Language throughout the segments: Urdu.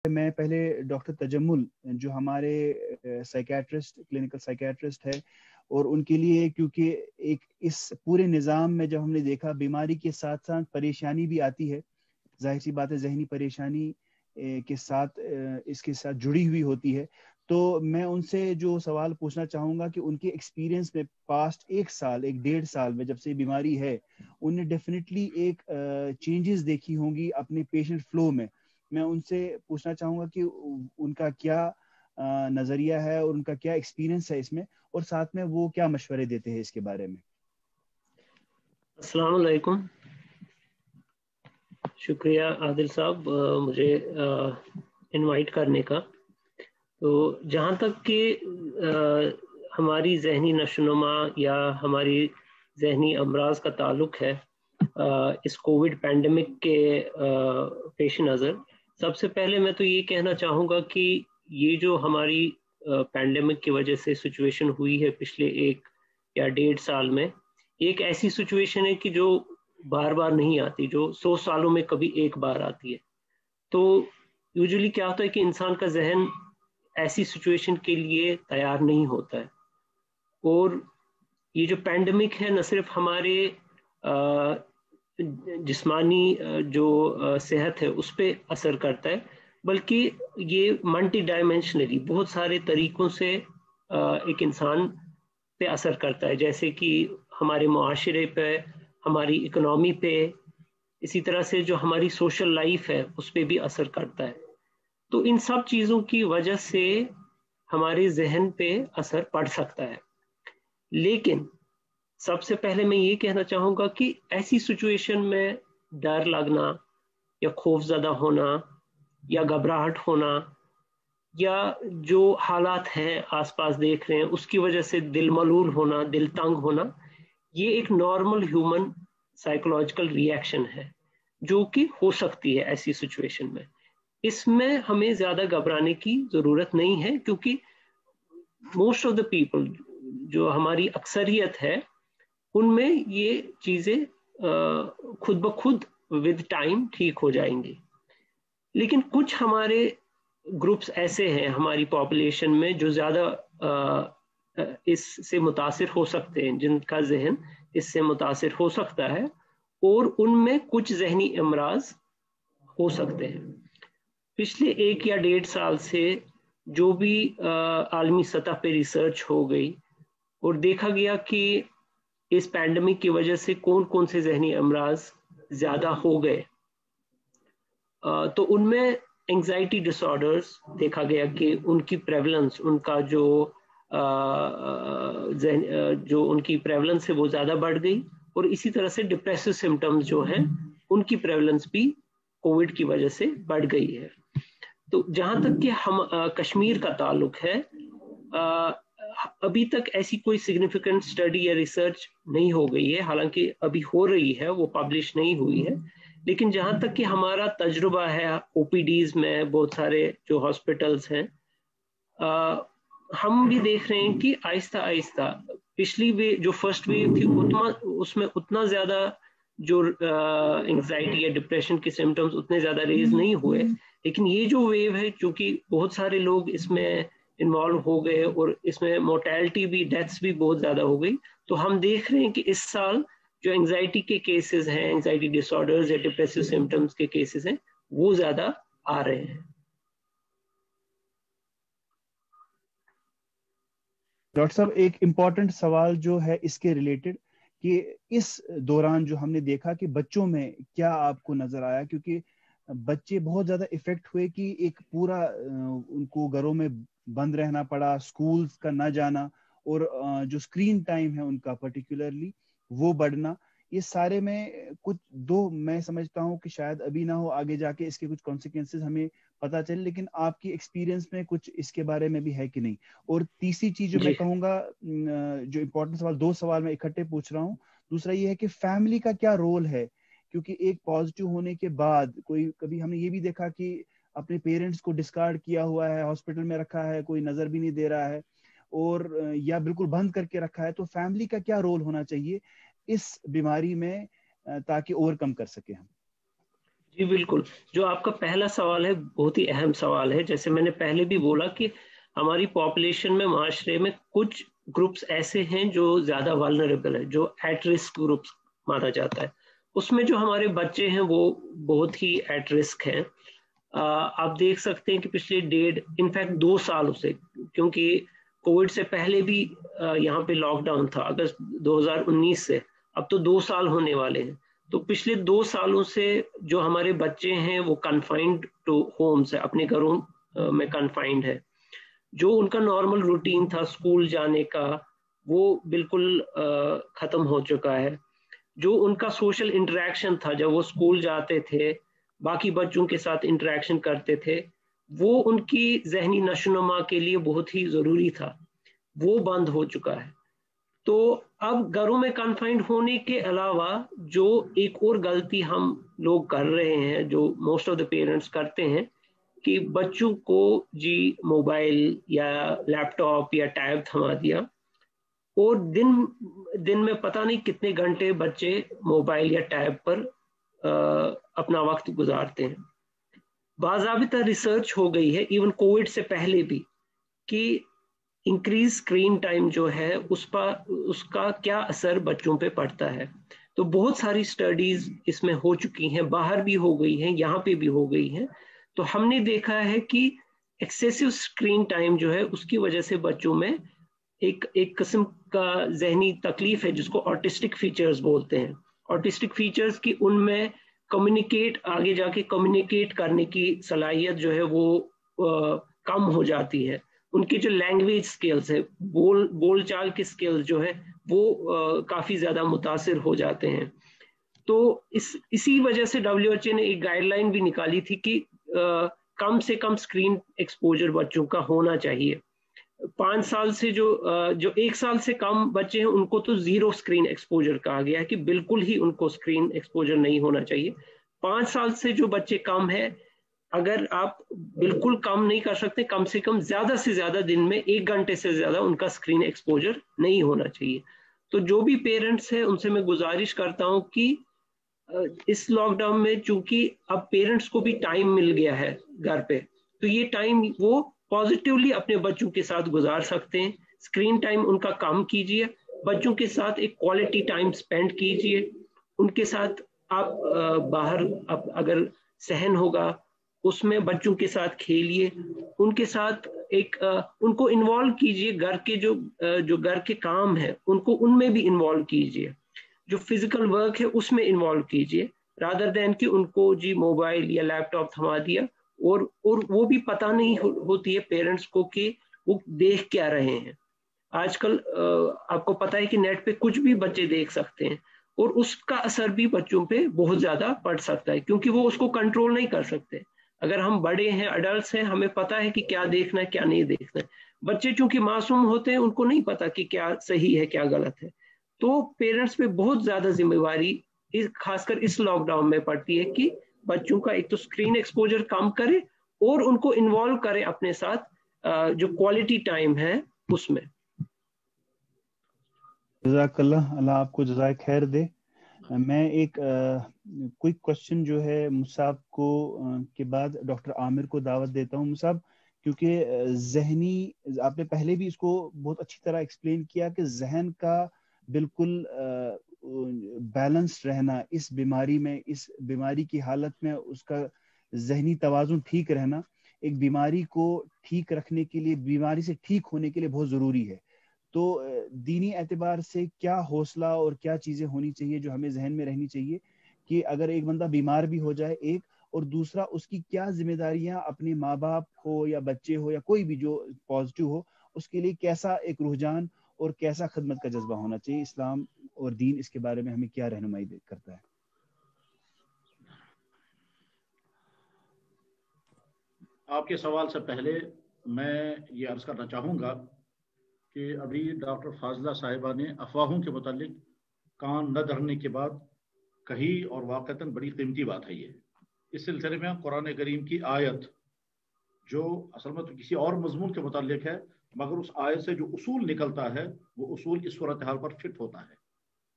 میں پہلے ڈاکٹر تجمل جو ہمارے سائیکیٹرسٹ کلینکل سائیکیٹرسٹ ہے، اور ان کے لیے کیونکہ ایک اس پورے نظام میں جب ہم نے دیکھا بیماری کے ساتھ ساتھ پریشانی بھی آتی ہے، ظاہر سی بات ہے ذہنی پریشانی کے ساتھ اس کے ساتھ جڑی ہوئی ہوتی ہے، تو میں ان سے جو سوال پوچھنا چاہوں گا کہ ان کے ایکسپیرینس میں پاسٹ 1 سال 1.5 سال میں جب سے بیماری ہے، ان نے ڈیفینیٹلی ایک چینجز دیکھی ہوں گی اپنے پیشنٹ فلو میں ان سے پوچھنا چاہوں گا کہ ان کا کیا نظریہ ہے اور ان کا کیا ایکسپیرینس ہے اس میں، اور ساتھ میں وہ کیا مشورے دیتے ہیں اس کے بارے میں۔ السلام علیکم، شکریہ عادل صاحب مجھے انوائٹ کرنے کا۔ تو جہاں تک کہ ہماری ذہنی نشوونما یا ہماری ذہنی امراض کا تعلق ہے اس کووڈ پینڈیمک کے پیش نظر، سب سے پہلے میں تو یہ کہنا چاہوں گا کہ یہ جو ہماری پینڈیمک کی وجہ سے سچویشن ہوئی ہے پچھلے 1 یا 1.5 سال میں، ایک ایسی سچویشن ہے کہ جو بار بار نہیں آتی، جو 100 سالوں میں کبھی ایک بار آتی ہے۔ تو یوزلی کیا ہوتا ہے کہ انسان کا ذہن ایسی سچویشن کے لیے تیار نہیں ہوتا ہے، اور یہ جو پینڈیمک ہے نہ صرف ہمارے جسمانی جو صحت ہے اس پہ اثر کرتا ہے، بلکہ یہ ملٹی ڈائمینشنلی بہت سارے طریقوں سے ایک انسان پہ اثر کرتا ہے، جیسے کہ ہمارے معاشرے پہ، ہماری اکنامی پہ، اسی طرح سے جو ہماری سوشل لائف ہے اس پہ بھی اثر کرتا ہے۔ تو ان سب چیزوں کی وجہ سے ہمارے ذہن پہ اثر پڑ سکتا ہے، لیکن سب سے پہلے میں یہ کہنا چاہوں گا کہ ایسی سچویشن میں ڈر لگنا یا خوف زدہ ہونا یا گھبراہٹ ہونا یا جو حالات ہیں آس پاس دیکھ رہے ہیں اس کی وجہ سے دل ملول ہونا، دل تنگ ہونا، یہ ایک نارمل ہیومن سائیکولوجیکل ری ایکشن ہے جو کہ ہو سکتی ہے ایسی سچویشن میں۔ اس میں ہمیں زیادہ گھبرانے کی ضرورت نہیں ہے، کیونکہ موسٹ آف دا پیپل، جو ہماری اکثریت ہے، ان میں یہ چیزیں خود بخود ود ٹائم ٹھیک ہو جائیں گی۔ لیکن کچھ ہمارے گروپس ایسے ہیں ہماری پاپولیشن میں جو زیادہ اس سے متاثر ہو سکتے ہیں، جن کا ذہن اس سے متاثر ہو سکتا ہے، اور ان میں کچھ ذہنی امراض ہو سکتے ہیں۔ پچھلے 1 یا 1.5 سال سے جو بھی عالمی سطح پہ ریسرچ ہو گئی اور دیکھا گیا کہ اس پینڈیمک کی وجہ سے کون کون سے ذہنی امراض زیادہ ہو گئے، تو ان میں انگزائٹی ڈس آرڈرز دیکھا گیا کہ ان کی پریولنس، ان کا جو ان کی پریولنس ہے وہ زیادہ بڑھ گئی، اور اسی طرح سے ڈپریسو سمٹمز جو ہیں ان کی پریولنس بھی کووڈ کی وجہ سے بڑھ گئی ہے۔ تو جہاں تک کہ ہم کشمیر کا تعلق ہے، ابھی تک ایسی کوئی سگنیفیکنٹ اسٹڈی یا ریسرچ نہیں ہو گئی ہے، حالانکہ ابھی ہو رہی ہے، وہ پبلش نہیں ہوئی ہے، لیکن جہاں تک کہ ہمارا تجربہ ہے او پی ڈیز میں بہت سارے جو ہاسپٹلز ہیں، ہم بھی دیکھ رہے ہیں کہ آہستہ آہستہ پچھلی جو فرسٹ ویو تھی اس میں اتنا زیادہ جو انگزائٹی یا ڈپریشن کے سمٹمز اتنے زیادہ ریز نہیں ہوئے، لیکن یہ جو ویو ہے چونکہ بہت سارے لوگ اس میں انوالو ہو گئے اور اس میں مورٹیلٹی بھی، ڈیتھس بھی بہت زیادہ ہو گئی، تو ہم دیکھ رہے ہیں کہ اس سال جو انگزائٹی کے کیسز ہیں، انگزائٹی ڈس آرڈرز یا ڈپریسو سمٹمز کے کیسز ہیں، وہ زیادہ آ رہے ہیں۔ ڈاکٹر صاحب ایک امپورٹنٹ سوال جو ہے اس کے ریلیٹڈ، کہ اس دوران جو ہم نے دیکھا کہ بچوں میں کیا آپ کو نظر آیا، کیونکہ بچے بہت زیادہ افیکٹ ہوئے کہ ایک پورا ان کو گھروں میں بند رہنا پڑا، سکولز کا نہ جانا، اور جو سکرین ٹائم ہے ان کا پرٹیکولرلی وہ بڑھنا، یہ سارے میں کچھ میں سمجھتا ہوں کہ شاید ابھی نہ ہو، آگے جا کے اس کے کچھ کانسیکوینسز ہمیں پتا چلے، لیکن آپ کی ایکسپیرینس میں کچھ اس کے بارے میں بھی ہے کہ نہیں؟ اور تیسری چیز جو میں کہوں گا، جو امپورٹنٹ سوال، 2 سوال میں اکٹھے پوچھ رہا ہوں، دوسرا یہ ہے کہ فیملی کا کیا رول ہے، کیونکہ ایک پازیٹیو ہونے کے بعد کبھی ہم نے یہ بھی دیکھا کہ اپنے پیرنٹس کو ڈسکارڈ کیا ہوا ہے، ہاسپٹل میں رکھا ہے، کوئی نظر بھی نہیں دے رہا ہے، اور یا بالکل بند کر کے رکھا ہے، تو فیملی کا کیا رول ہونا چاہیے اس بیماری میں تاکہ اوور کم کر سکے ہم؟ جی بالکل، جو آپ کا پہلا سوال ہے بہت ہی اہم سوال ہے. جیسے میں نے پہلے بھی بولا کہ ہماری پاپولیشن میں، معاشرے میں کچھ گروپس ایسے ہیں جو زیادہ والنریبل ہے، جو ایٹ رسک گروپس مانا جاتا ہے. اس میں جو ہمارے بچے ہیں وہ بہت ہی ایٹ رسک ہیں. آپ دیکھ سکتے ہیں کہ پچھلے 2 سالوں سے، کیونکہ کووڈ سے پہلے بھی یہاں پہ لاک ڈاؤن تھا اگست 2019 سے، اب تو 2 سال ہونے والے ہیں. تو پچھلے 2 سالوں سے جو ہمارے بچے ہیں وہ کنفائنڈ ٹو ہومس ہے، اپنے گھروں میں کنفائنڈ ہے. جو ان کا نارمل روٹین تھا اسکول جانے کا، وہ بالکل ختم ہو چکا ہے. جو ان کا سوشل انٹریکشن تھا جب وہ اسکول جاتے تھے، باقی بچوں کے ساتھ انٹریکشن کرتے تھے، وہ ان کی ذہنی نشو و نما کے لیے بہت ہی ضروری تھا، وہ بند ہو چکا ہے. تو اب گھروں میں کنفائنڈ ہونے کے علاوہ جو ایک اور غلطی ہم لوگ کر رہے ہیں، جو موسٹ آف دا پیرنٹس کرتے ہیں، کہ بچوں کو جی موبائل یا لیپ ٹاپ یا ٹیب تھما دیا، اور دن میں پتہ نہیں کتنے گھنٹے بچے موبائل یا ٹیب پر اپنا وقت گزارتے ہیں. باضابطہ ریسرچ ہو گئی ہے ایون کووڈ سے پہلے بھی کہ انکریز اسکرین ٹائم جو ہے اس کا کیا اثر بچوں پہ پڑتا ہے. تو بہت ساری اسٹڈیز اس میں ہو چکی ہیں، باہر بھی ہو گئی ہیں، یہاں پہ بھی ہو گئی ہیں. تو ہم نے دیکھا ہے کہ ایکسیسو اسکرین ٹائم جو ہے اس کی وجہ سے بچوں میں ایک قسم کا ذہنی تکلیف ہے جس کو آٹسٹک فیچرز بولتے ہیں. آٹسٹک فیچرز کی ان میں آگے جا کے کمیونیکیٹ کرنے کی صلاحیت جو ہے وہ کم ہو جاتی ہے. ان کی جو لینگویج سکلز ہے، بول چال کے سکلز جو ہے وہ کافی زیادہ متاثر ہو جاتے ہیں. تو اسی وجہ سے WHO نے ایک گائیڈ لائن بھی نکالی تھی کہ کم سے کم اسکرین ایکسپوجر بچوں کا ہونا چاہیے. 5 سال سے جو 1 سال سے کم بچے ہیں ان کو تو زیرو اسکرین ایکسپوجر کہا گیا ہے کہ بالکل ہی ان کو اسکرین ایکسپوجر نہیں ہونا چاہیے. 5 سال سے جو بچے کم ہے، اگر آپ بالکل کم نہیں کر سکتے، کم سے کم زیادہ سے زیادہ دن میں 1 گھنٹے سے زیادہ ان کا اسکرین ایکسپوجر نہیں ہونا چاہیے. تو جو بھی پیرنٹس ہیں ان سے میں گزارش کرتا ہوں کہ اس لاک ڈاؤن میں چونکہ اب پیرنٹس کو بھی ٹائم مل گیا ہے گھر پہ، تو یہ ٹائم وہ پازیٹیولی اپنے بچوں کے ساتھ گزار سکتے ہیں. اسکرین ٹائم ان کا کم کیجیے، بچوں کے ساتھ ایک کوالٹی ٹائم سپینڈ کیجیے. ان کے ساتھ آپ باہر اگر صحن ہوگا اس میں بچوں کے ساتھ کھیلیے، ان کے ساتھ ان کو انوالو کیجیے. گھر کے جو گھر کے کام ہیں ان میں بھی انوالو کیجیے. جو فزیکل ورک ہے اس میں انوالو کیجیے، رادر دین کہ ان کو جی موبائل یا لیپ ٹاپ تھما دیا اور وہ بھی پتہ نہیں ہوتی ہے پیرنٹس کو کہ وہ دیکھ کیا رہے ہیں. آج کل آپ کو پتہ ہے کہ نیٹ پہ کچھ بھی بچے دیکھ سکتے ہیں، اور اس کا اثر بھی بچوں پہ بہت زیادہ پڑ سکتا ہے کیونکہ وہ اس کو کنٹرول نہیں کر سکتے. اگر ہم بڑے ہیں، اڈلٹس ہیں، ہمیں پتہ ہے کہ کیا دیکھنا ہے کیا نہیں دیکھنا ہے. بچے چونکہ معصوم ہوتے ہیں ان کو نہیں پتہ کہ کیا صحیح ہے کیا غلط ہے. تو پیرنٹس پہ بہت زیادہ ذمہ داری خاص کر اس لاک ڈاؤن میں پڑتی ہے کہ بچوں کا ایک تو اسکرین ایکسپوجر کم کرے اور ان کو انوالو کرے اپنے ساتھ جو کوالٹی ٹائم ہے اس میں. جزاک اللہ، اللہ آپ کو جزائے خیر دے. میں ایک کوئک کوشچن جو ہے مصعب کو کے بعد ڈاکٹر عامر کو دعوت دیتا ہوں. مصعب، کیونکہ ذہنی آپ نے پہلے بھی اس کو بہت اچھی طرح ایکسپلین کیا کہ ذہن کا بالکل بیلنس رہنا اس بیماری کی حالت میں، اس کا ذہنی توازن ٹھیک رہنا ایک بیماری کو ٹھیک رکھنے کے لیے، بیماری سے ٹھیک ہونے کے لیے بہت ضروری ہے. تو دینی اعتبار سے کیا حوصلہ اور کیا چیزیں ہونی چاہیے جو ہمیں ذہن میں رہنی چاہیے کہ اگر ایک بندہ بیمار بھی ہو جائے، ایک اور دوسرا اس کی کیا ذمہ داریاں اپنے ماں باپ ہو یا بچے ہو یا کوئی بھی جو پازیٹیو ہو، اس کے لیے کیسا ایک رجحان اور کیسا خدمت کا جذبہ ہونا چاہیے. اسلام اور دین اس کے بارے میں ہمیں کیا رہنمائی کرتا ہے؟ آپ کے سوال سے پہلے میں یہ عرض کرنا چاہوں گا کہ ابھی ڈاکٹر فاضلہ صاحبہ نے افواہوں کے متعلق کان نہ دھرنے کے بعد کہی، اور واقعتاً بڑی قیمتی بات ہے یہ. اس سلسلے میں قرآن کریم کی آیت جو اصل میں تو کسی اور مضمون کے متعلق ہے، مگر اس آیت سے جو اصول نکلتا ہے وہ اصول اس صورتحال پر فٹ ہوتا ہے.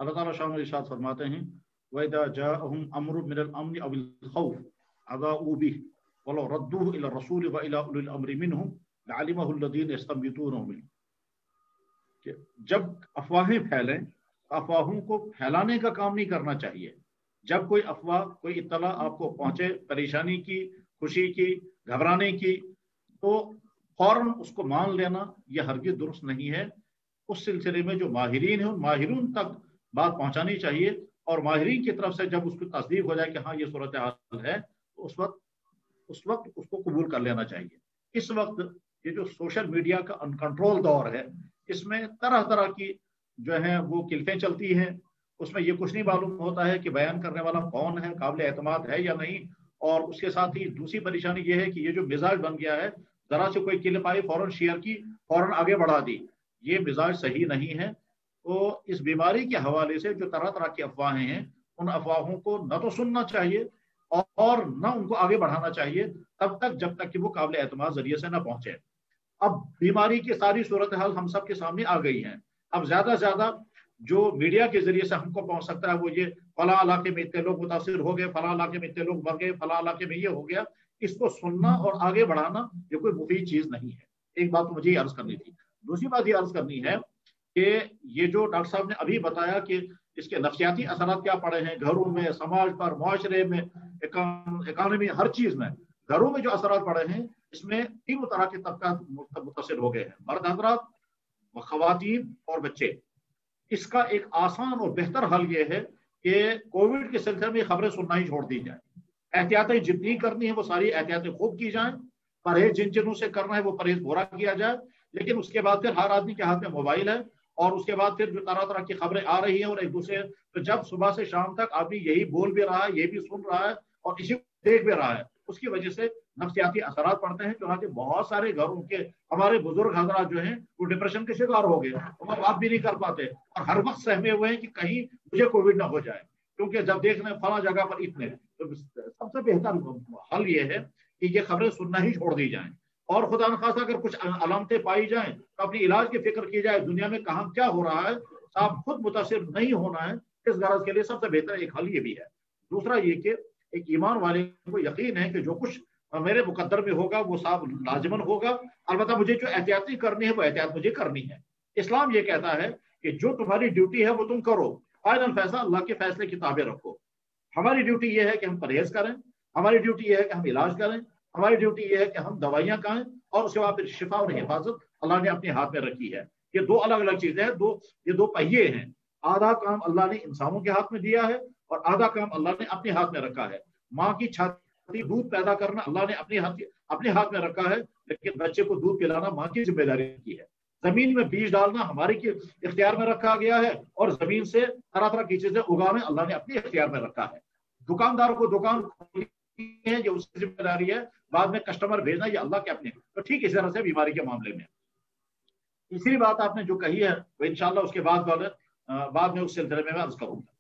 اللہ تعالیٰ شان و ارشاد فرماتے ہیں وَإِذَا جَاءَهُمْ أَمْرٌ مِّنَ الْأَمْنِ أَوِ الْخَوْفِ أَذَاعُوا بِهِ وَلَوْ رَدُّوهُ إِلَى الرَّسُولِ وَإِلَى أُولِي الْأَمْرِ مِنْهُمْ لَعَلِمَهُ الَّذِينَ يَسْتَنبِطُونَهُ مِنْهُمْ. کہ جب افواہیں پھیلیں تو افواہوں کو پھیلانے کا کام نہیں کرنا چاہیے. جب کوئی افواہ، کوئی اطلاع آپ کو پہنچے پریشانی کی، خوشی کی، گھبرانے کی، تو فوراً اس کو مان لینا یہ ہرگز درست نہیں ہے. اس سلسلے میں جو ماہرین ہیں ان ماہرین تک بات پہنچانی چاہیے، اور ماہرین کی طرف سے جب اس کی تصدیق ہو جائے کہ ہاں یہ صورتحال ہے تو اس وقت اس کو قبول کر لینا چاہیے. اس وقت یہ جو سوشل میڈیا کا انکنٹرول دور ہے، اس میں طرح طرح کی جو ہیں وہ کلفیں چلتی ہیں. اس میں یہ کچھ نہیں معلوم ہوتا ہے کہ بیان کرنے والا کون ہے، قابل اعتماد ہے یا نہیں. اور اس کے ساتھ ہی دوسری پریشانی یہ ہے کہ یہ جو مزاج بن گیا ہے، ذرا سے کوئی کلپ آئی فوراً شیئر کی، فوراً آگے بڑھا دی. یہ مزاج صحیح نہیں ہے. تو اس بیماری کے حوالے سے جو طرح طرح کی افواہیں ہیں، ان افواہوں کو نہ تو سننا چاہیے اور نہ ان کو آگے بڑھانا چاہیے تب تک جب تک کہ وہ قابل اعتماد ذریعے سے نہ پہنچے. اب بیماری کی ساری صورتحال ہم سب کے سامنے آ گئی ہیں. اب زیادہ سے زیادہ جو میڈیا کے ذریعے سے ہم کو پہنچ سکتا ہے وہ یہ فلاں علاقے میں اتنے لوگ متاثر ہو گئے، فلاں علاقے میں اتنے لوگ مر گئے، فلاں علاقے میں یہ ہو گیا. اس کو سننا اور آگے بڑھانا یہ کوئی مفید چیز نہیں ہے. ایک بات مجھے یہ عرض کرنی تھی. دوسری بات یہ عرض کرنی ہے کہ یہ جو ڈاکٹر صاحب نے ابھی بتایا کہ اس کے نفسیاتی اثرات کیا پڑے ہیں گھروں میں، سماج پر، معاشرے میں، اکانومی، ہر چیز میں. گھروں میں جو اثرات پڑے ہیں اس میں تینوں طرح کے طبقات متاثر ہو گئے ہیں، مرد حضرات، خواتین اور بچے. اس کا ایک آسان اور بہتر حل یہ ہے کہ کووڈ کے سلسلے میں خبریں سننا ہی چھوڑ دی جائیں. احتیاطیں جتنی کرنی ہے وہ ساری احتیاطیں خوب کی جائیں. پرہیز جن چیزوں سے کرنا ہے وہ پرہیز پورا کیا جائے. لیکن اس کے بعد پھر ہر آدمی کے ہاتھ میں موبائل ہے، اور اس کے بعد پھر جو طرح طرح کی خبریں آ رہی ہیں اور ایک دوسرے، تو جب صبح سے شام تک آدمی یہی بول بھی رہا ہے، یہ بھی سن رہا ہے اور اسی کو دیکھ بھی رہا ہے، اس کی وجہ سے نفسیاتی اثرات پڑتے ہیں. چنانچہ بہت سارے گھروں کے ہمارے بزرگ حضرات جو ہیں وہ ڈپریشن کے شکار ہو گئے، وہ بات بھی نہیں کر پاتے اور ہر وقت سہمے ہوئے ہیں کہ کہیں مجھے کووڈ نہ ہو جائے، کیونکہ جب دیکھنا فلاں جگہ پر اتنے. تو سب سے بہتر حل یہ ہے کہ یہ خبریں سننا ہی چھوڑ دی جائیں. اور خدا نخواستہ اگر کچھ علامتیں پائی جائیں تو اپنی علاج کی فکر کی جائے. دنیا میں کہاں کیا ہو رہا ہے، آپ خود متاثر نہیں ہونا ہے. اس غرض کے لیے سب سے بہتر ایک حل یہ بھی ہے. دوسرا یہ کہ ایک ایمان والے کو یقین ہے کہ جو کچھ میرے مقدر میں ہوگا وہ صاحب لازمن ہوگا. البتہ مجھے جو احتیاطی کرنی ہے وہ احتیاط مجھے کرنی ہے. اسلام یہ کہتا ہے کہ جو تمہاری ڈیوٹی ہے وہ تم کرو، فائنل فیصلہ اللہ کے فیصلے کی تابع رکھو. ہماری ڈیوٹی یہ ہے کہ ہم پرہیز کریں، ہماری ڈیوٹی یہ ہے کہ ہم علاج کریں، ہماری ڈیوٹی یہ ہے کہ ہم دوائیاں کھائیں، اور اس کے بعد پھر شفا اور حفاظت اللہ نے اپنے ہاتھ میں رکھی ہے. یہ دو الگ الگ چیزیں ہیں، یہ دو پہیے ہیں. آدھا کام اللہ نے انسانوں کے ہاتھ میں دیا ہے اور آدھا کام اللہ نے اپنے ہاتھ میں رکھا ہے. ماں کی چھاتی دودھ پیدا کرنا اللہ نے اپنے ہاتھ میں رکھا ہے، لیکن بچے کو دودھ پلانا ماں کی ذمہ داری کی ہے. زمین میں بیج ڈالنا ہمارے اختیار میں رکھا گیا ہے، اور زمین سے طرح طرح کی چیزیں اگانا اللہ نے اپنے اختیار میں رکھا ہے. دکاندار کو دکان ہے جو اس کی ذمہ داری ہے، بعد میں کسٹمر بھیجنا یہ اللہ کے اپنے. تو ٹھیک اسی طرح سے بیماری کے معاملے میں تیسری بات آپ نے جو کہی ہے وہ انشاءاللہ اس کے بعد میں اس سلسلے میں عرض کروں گا.